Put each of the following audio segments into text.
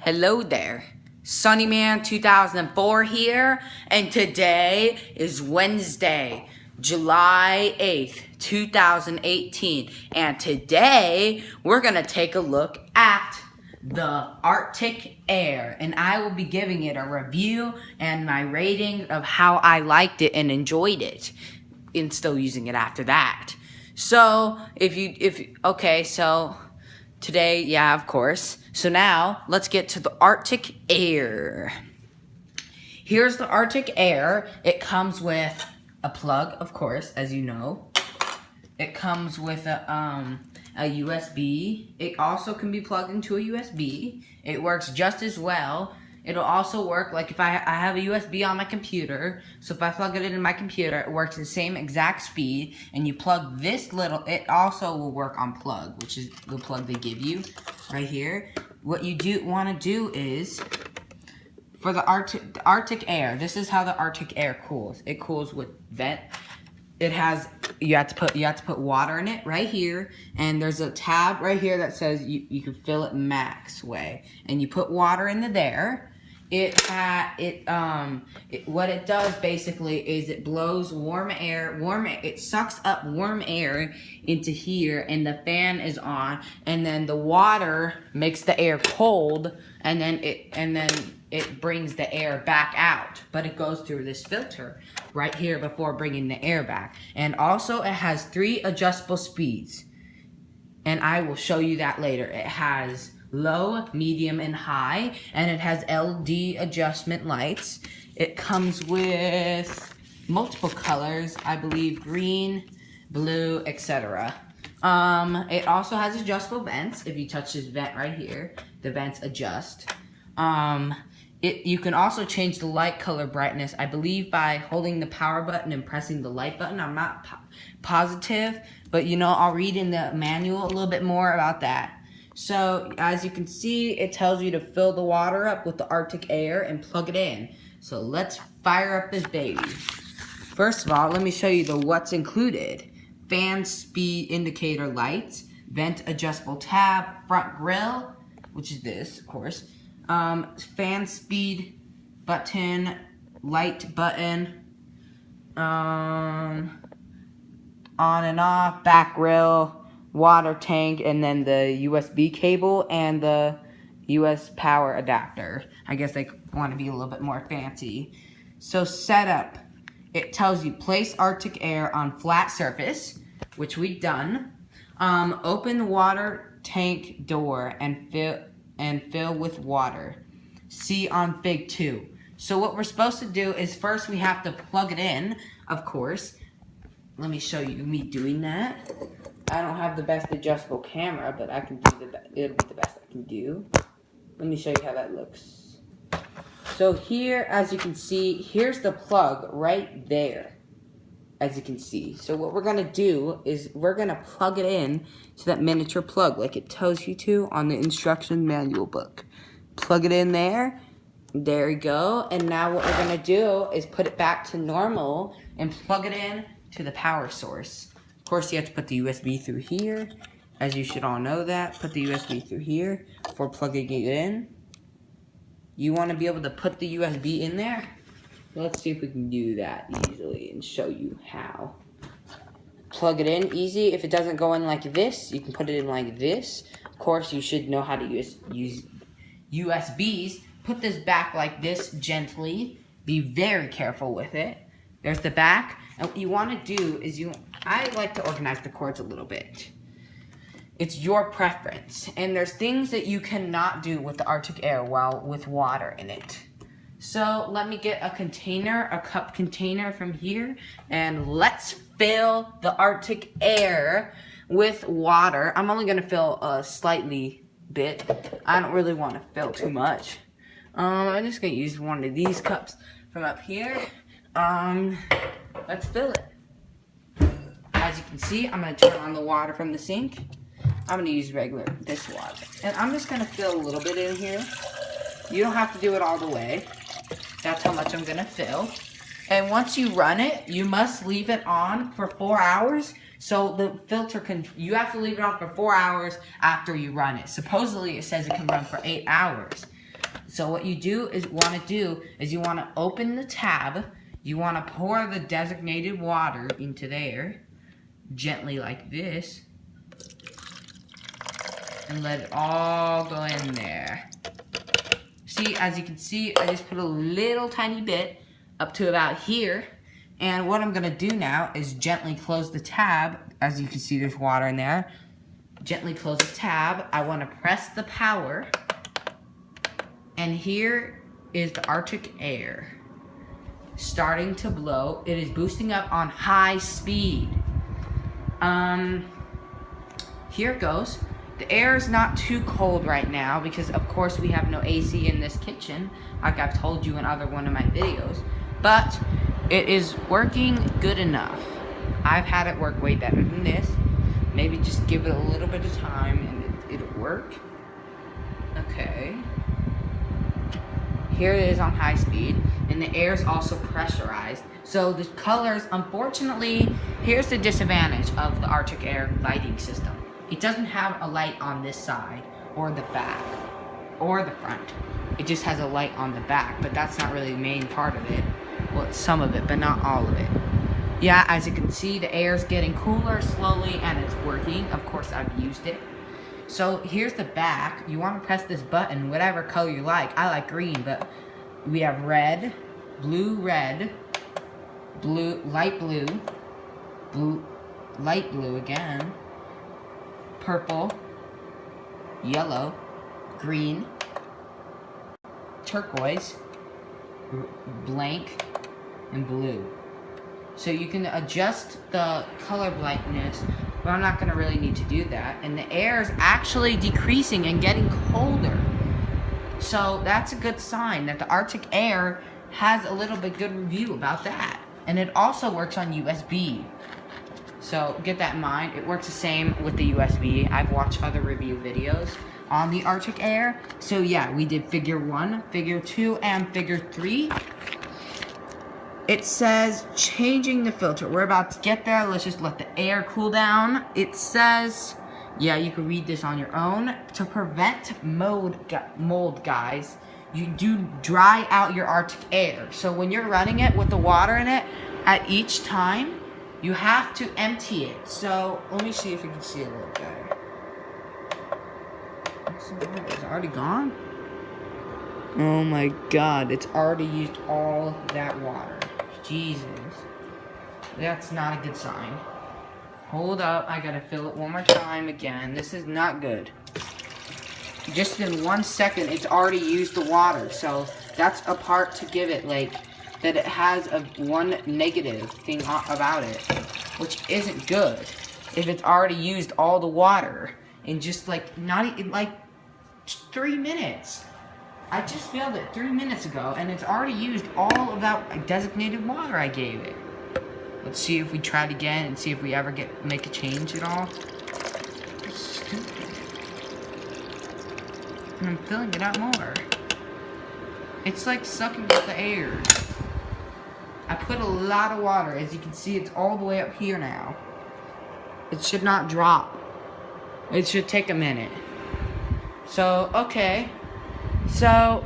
Hello there, Sonny Man 2004 here, and today is Wednesday, July 8th, 2018, and today we're going to take a look at the Arctic Air, and I will be giving it a review and my rating of how I liked it and enjoyed it, and still using it after that. So, today, yeah, of course. So now, let's get to the Arctic Air. Here's the Arctic Air. It comes with a plug, of course, as you know. It comes with a USB. It also can be plugged into a USB. It works just as well. It'll also work, like if I have a USB on my computer, so if I plug it into my computer, it works the same exact speed, and you plug this little, it also will work on plug, which is the plug they give you right here. What you want to do is, for the Arctic Air, this is how the Arctic Air cools. It cools with vent. It has, you have to put water in it right here, and there's a tab right here that says you can fill it max way, and you put water into there. What it does basically is it blows warm air, it sucks up warm air into here, and the fan is on, and then the water makes the air cold, and then it brings the air back out, but it goes through this filter right here before bringing the air back. And also it has 3 adjustable speeds, and I will show you that later. It has low, medium, and high, and it has LED adjustment lights. It comes with multiple colors, I believe green, blue, etc. It also has adjustable vents. If you touch this vent right here, the vents adjust. You can also change the light color brightness, I believe, by holding the power button and pressing the light button. I'm not positive, but I'll read in the manual a little bit more about that. So, as you can see, it tells you to fill the water up with the Arctic Air and plug it in. So, let's fire up this baby. First of all, let me show you what's included. Fan speed indicator lights, vent adjustable tab, front grille, which is this, of course. Fan speed button, light button, on and off, back grill, water tank, and then the USB cable and the US power adapter. I guess they want to be a little bit more fancy. So setup, it tells you place Arctic Air on flat surface, which we've done. Open the water tank door and fill with water. See on Fig 2. So what we're supposed to do is first we have to plug it in, of course. Let me show you me doing that. I don't have the best adjustable camera, but I can do it'll be the best I can do. Let me show you how that looks. So here, as you can see, here's the plug right there, as you can see. So what we're gonna do is we're gonna plug it in to that miniature plug, like it tells you to on the instruction manual book. Plug it in there. There you go. And now what we're gonna do is put it back to normal and plug it in to the power source. Of course, you have to put the USB through here, as you should all know that. Put the USB through here before plugging it in. You want to be able to put the USB in there? Let's see if we can do that easily and show you how. Plug it in easy. If it doesn't go in like this, you can put it in like this. Of course, you should know how to use USBs. Put this back like this gently. Be very careful with it. There's the back. And what you want to do is I like to organize the cords a little bit. It's your preference. And there's things that you cannot do with the Arctic Air with water in it. So let me get a cup container from here, and let's fill the Arctic Air with water. I'm only gonna fill a slightly bit. I don't really want to fill too much. I'm just gonna use one of these cups from up here. Let's fill it. As you can see, I'm going to turn on the water from the sink. I'm going to use regular dishwater. And I'm just going to fill a little bit in here. You don't have to do it all the way. That's how much I'm going to fill. And once you run it, you must leave it on for 4 hours. So the filter you have to leave it on for 4 hours after you run it. Supposedly it says it can run for 8 hours. So what you want to do is you want to open the tab. You want to pour the designated water into there, gently like this, and let it all go in there. See, as you can see, I just put a little tiny bit up to about here. And what I'm going to do now is gently close the tab. As you can see, there's water in there. Gently close the tab. I want to press the power. And here is the Arctic air starting to blow. It is boosting up on high speed. Here it goes. The air is not too cold right now because, of course, we have no AC in this kitchen, like I've told you in one of my videos. But it is working good enough. I've had it work way better than this. Maybe just give it a little bit of time and it'll work. Okay. Here it is on high speed, and the air is also pressurized. So the colors, unfortunately, here's the disadvantage of the Arctic air lighting system. It doesn't have a light on this side, or the back, or the front. It just has a light on the back, but that's not really the main part of it. Well, it's some of it, but not all of it. Yeah, as you can see, the air is getting cooler slowly, and it's working. Of course, I've used it. So here's the back. You want to press this button, whatever color you like. I like green, but we have red, blue, light blue, light blue again, purple, yellow, green, turquoise, blank, and blue. So you can adjust the color brightness, but I'm not going to really need to do that. And the air is actually decreasing and getting colder. So that's a good sign that the Arctic air has a little bit good review about that. And it also works on USB. So get that in mind. It works the same with the USB. I've watched other review videos on the Arctic air. So yeah, we did figure 1, figure 2, and figure 3. It says changing the filter. We're about to get there. Let's just let the air cool down. It says, yeah, you can read this on your own. To prevent mold, guys, you do dry out your Arctic air. So when you're running it with the water in it, at each time, you have to empty it. So let me see if you can see a little better. Is it already gone? Oh my God, it's already used all that water. Jesus. That's not a good sign. Hold up, I gotta fill it one more time again. This is not good. Just in 1 second, it's already used the water. So that's a part to give it, like, that it has one negative thing about it, which isn't good. If it's already used all the water in just like, not even, like 3 minutes. I just filled it 3 minutes ago, and it's already used all of that designated water I gave it. Let's see if we try it again and see if we ever make a change at all. That's stupid. And I'm filling it out more. It's like sucking up the air. I put a lot of water. As you can see, it's all the way up here now. It should not drop. It should take a minute. So, okay. So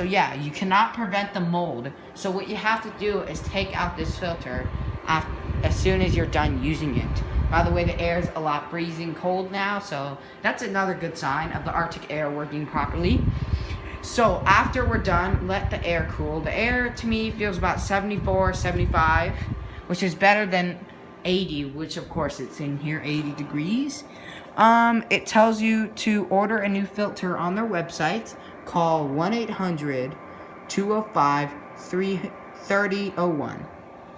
yeah, you cannot prevent the mold. So what you have to do is take out this filter as soon as you're done using it. By the way, the air is a lot freezing cold now, so that's another good sign of the Arctic air working properly. So after we're done, let the air cool. The air to me feels about 74, 75, which is better than 80, which of course it's in here 80 degrees. It tells you to order a new filter on their website. Call 1-800-205-3001.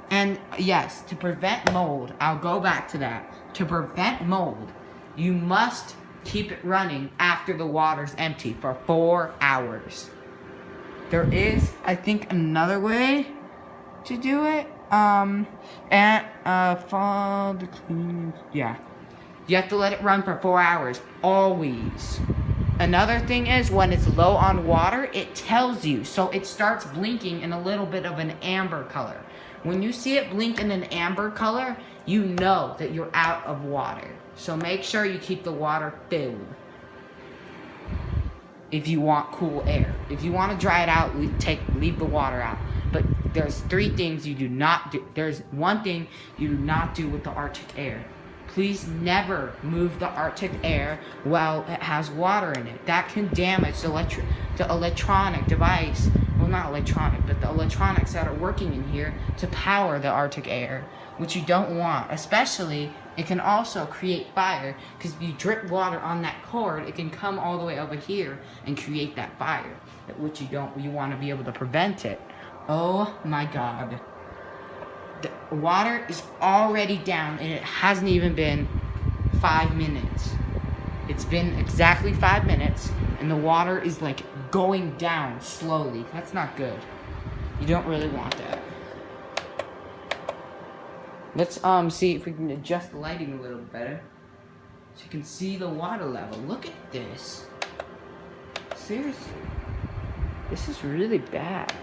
And yes, to prevent mold, I'll go back to that. To prevent mold, you must keep it running after the water's empty for 4 hours. There is, I think, another way to do it. Yeah. You have to let it run for 4 hours, always. Another thing is, when it's low on water, it tells you. So it starts blinking in a little bit of an amber color. When you see it blink in an amber color, you know that you're out of water. So make sure you keep the water filled. if you want cool air. If you want to dry it out, leave the water out. But there's 3 things you do not do. There's 1 thing you do not do with the Arctic air. Please never move the Arctic air while it has water in it. That can damage the electronic device. Well, not electronic, but the electronics that are working in here to power the Arctic air, which you don't want. Especially, it can also create fire, because if you drip water on that cord, it can come all the way over here and create that fire, which you want to be able to prevent it. Oh my God. The water is already down, and it hasn't even been 5 minutes. It's been exactly 5 minutes, and the water is like going down slowly. That's not good. You don't really want that. Let's see if we can adjust the lighting a little better, so you can see the water level. Look at this. Seriously, this is really bad.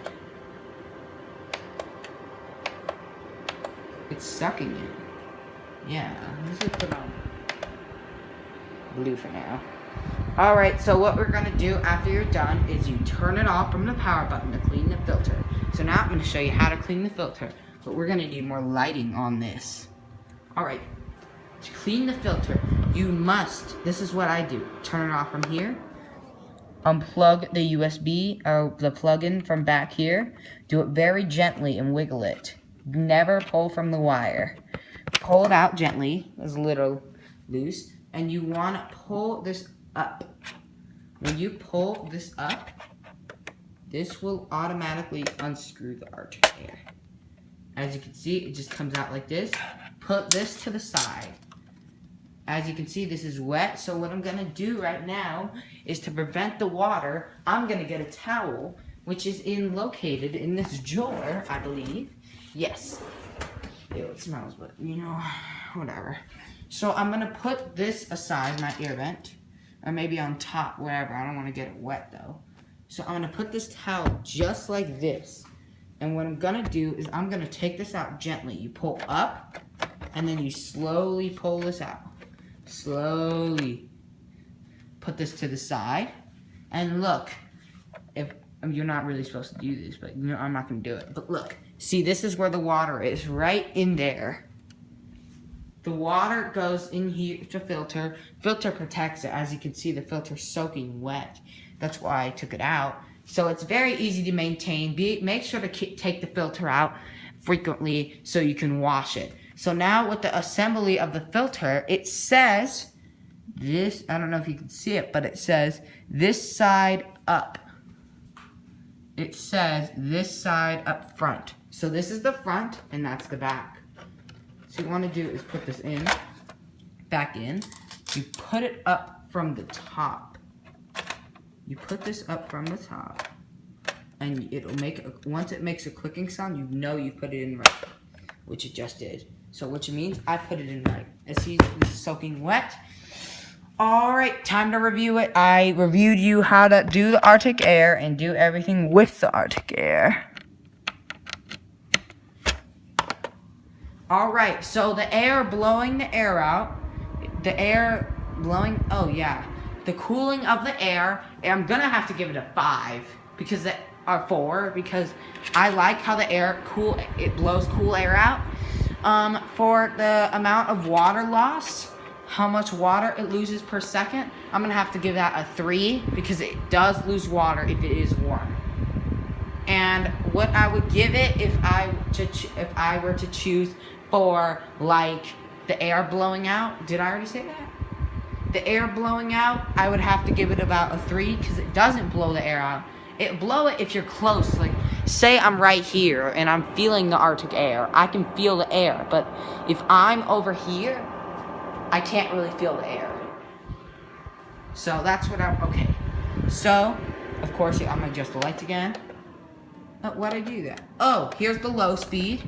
It's sucking it. Yeah, let's just put on blue for now. Alright, so what we're going to do after you're done is you turn it off from the power button to clean the filter. So now I'm going to show you how to clean the filter, but we're going to need more lighting on this. Alright, to clean the filter, you must, this is what I do, turn it off from here, unplug the USB or the plug-in from back here, do it very gently and wiggle it. Never pull from the wire. Pull it out gently, it's a little loose, and you want to pull this up. When you pull this up, this will automatically unscrew the Arctic air. As you can see, it just comes out like this. Put this to the side. As you can see, this is wet, so what I'm going to do right now is to prevent the water, I'm going to get a towel, which is located in this drawer, I believe. Yes. Ew, it smells, but you know, whatever. So I'm going to put this aside, my ear vent, or maybe on top, wherever. I don't want to get it wet, though. So I'm going to put this towel just like this. And what I'm going to do is I'm going to take this out gently. You pull up, and then you slowly pull this out. Slowly. Put this to the side. And look, you're not really supposed to do this, but you know, I'm not going to do it. But look, see, this is where the water is, right in there. The water goes in here to filter. Filter protects it. As you can see, the filter's soaking wet. That's why I took it out. So it's very easy to maintain. Make sure to take the filter out frequently so you can wash it. So now with the assembly of the filter, it says this, I don't know if you can see it, but it says this side up. It says this side up front. So this is the front and that's the back. So what you want to do is put this back in. You put it up from the top. You put this up from the top, and it'll once it makes a clicking sound, you know you put it in right, which it just did. So which means I put it in right. As he's soaking wet. Alright, time to review it. I reviewed you how to do the Arctic air and do everything with the Arctic air. Alright, so the air blowing the air out, the cooling of the air, I'm gonna have to give it a 5 because or 4 because I like how the air it blows cool air out. For the amount of water loss, how much water it loses per second, I'm gonna have to give that a 3 because it does lose water if it is warm. And what I would give it if I were to choose for like the air blowing out, did I already say that? The air blowing out, I would have to give it about a 3 because it doesn't blow the air out. It blow it if you're close. Like, say I'm right here and I'm feeling the Arctic air. I can feel the air. But if I'm over here, I can't really feel the air. So that's what okay. So, of course, I'm going to adjust the lights again. Why'd I do that? Oh, here's the low speed.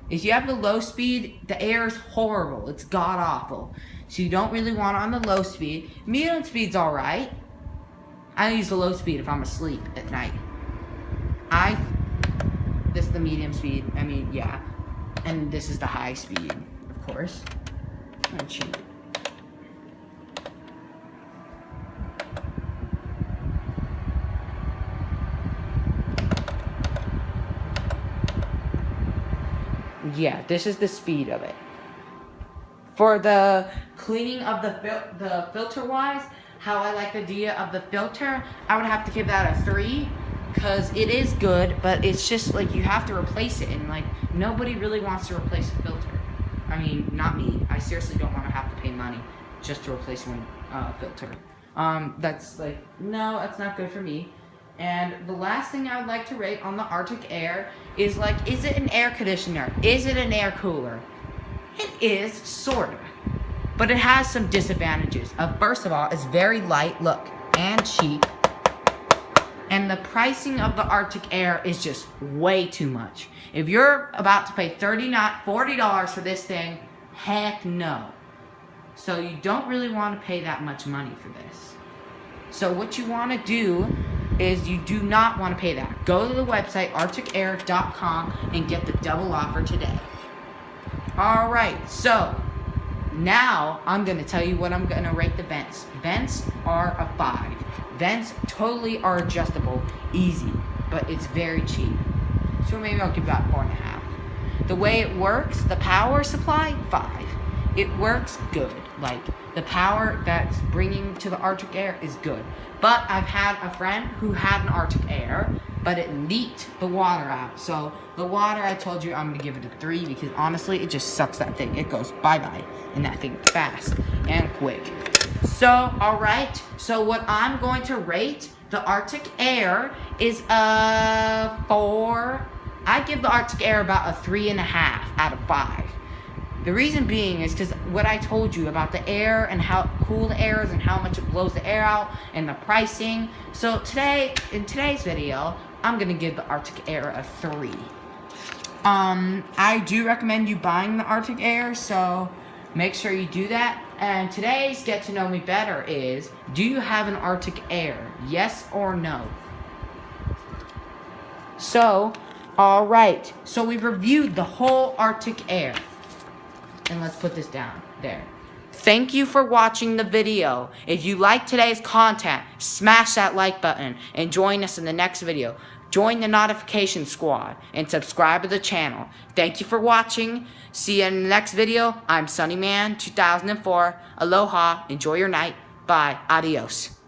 If you have the low speed, the air is horrible. It's god-awful. So you don't really want it on the low speed. Medium speed's alright. I use the low speed if I'm asleep at night. This is the medium speed. I mean, yeah. And this is the high speed, of course. I'm gonna change it. Yeah, this is the speed of it. For the cleaning of the filter-wise, how I like the idea of the filter, I would have to give that a 3. Because it is good, but it's just like you have to replace it. And like, nobody really wants to replace a filter. I mean, not me. I seriously don't want to have to pay money just to replace one filter. That's like, no, that's not good for me. And the last thing I would like to rate on the Arctic Air is like, is it an air conditioner? Is it an air cooler? It is, sorta. But it has some disadvantages. First of all, it's very light, look, and cheap. And the pricing of the Arctic Air is just way too much. If you're about to pay $40 for this thing, heck no. So you don't really want to pay that much money for this. So what you want to do is you do not want to pay that. Go to the website arcticair.com and get the double offer today. Alright, so now I'm going to tell you what I'm going to rate the vents. Vents are a 5. Vents totally are adjustable, easy, but it's very cheap. So maybe I'll give that 4.5. The way it works, the power supply, 5. It works good. Like, the power that's bringing to the Arctic Air is good. But I've had a friend who had an Arctic Air, but it leaked the water out. So the water, I told you I'm going to give it a 3 because honestly, it just sucks that thing. It goes bye-bye, and that thing fast and quick. So, alright, so what I'm going to rate the Arctic Air is a 4. I give the Arctic Air about a 3.5 out of 5. The reason being is because what I told you about the air and how cool the air is and how much it blows the air out and the pricing. So today, in today's video, I'm going to give the Arctic Air a 3. I do recommend you buying the Arctic Air, so make sure you do that. And today's Get to Know Me Better is, do you have an Arctic Air? Yes or no? So, alright. So we've reviewed the whole Arctic Air. And let's put this down there. Thank you for watching the video. If you like today's content, smash that like button and join us in the next video. Join the notification squad and subscribe to the channel. Thank you for watching. See you in the next video. I'm Sonny Man 2004. Aloha. Enjoy your night. Bye. Adios.